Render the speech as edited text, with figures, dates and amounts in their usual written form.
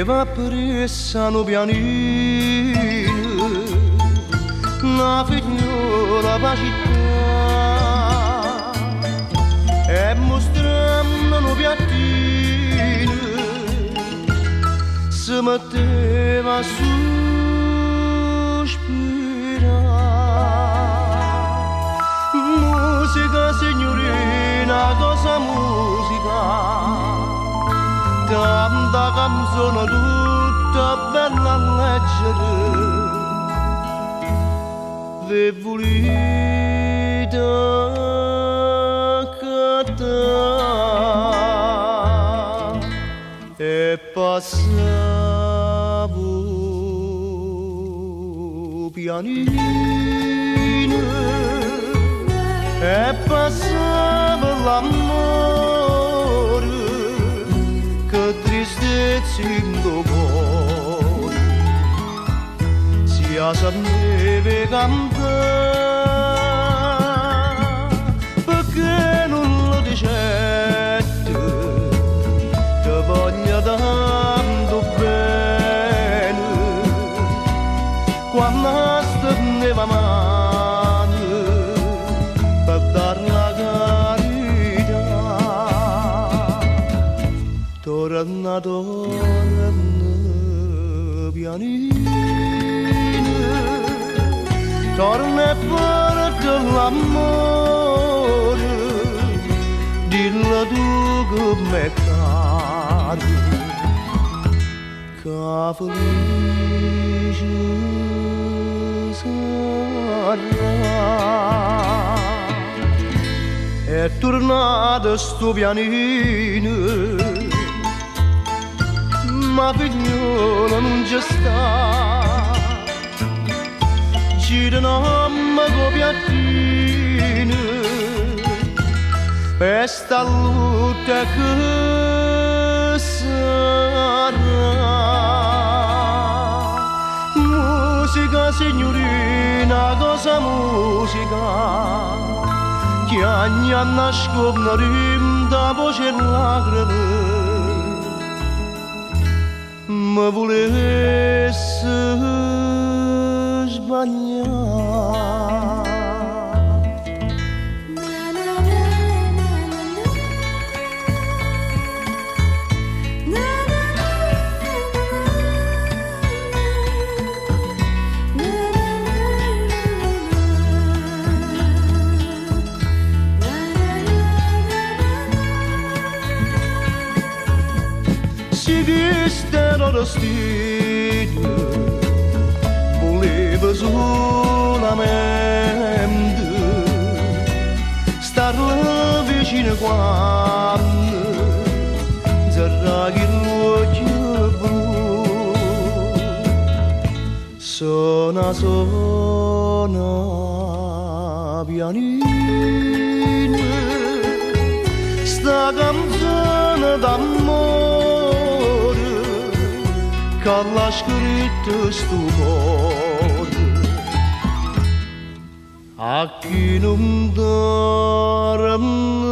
Va pressano pianino una figliola pa' città e mostrando un piattino si metteva a sospirare. Musica signorina, cosa musica, tanta canzone tutta bella leggera, ve volete cantare e passavo pianino e passavo l'amore, che tristezza in cuore, sia se deve cantare, perché non lo dicete, che voglio tanto bene, quando stendeva mano per dar la carità. Torna, torna pianino, torna e porta l'amore, dillo tu che m'è caro, che felice sarà. È tornato sto pianino, ma figliola non ci sta, girano con piattino e sta lutta che sarà. Musica signorina, cosa musica, che ogni anno nasconde da voce e lacrime, ma volesse sbagliare. Si distero destino, voleva solamente star vicino quando zerraghi l'occhio blu. Suona, suona pianino sta canzone d'amore che l'ha scritto sto cuore, a chi non dorme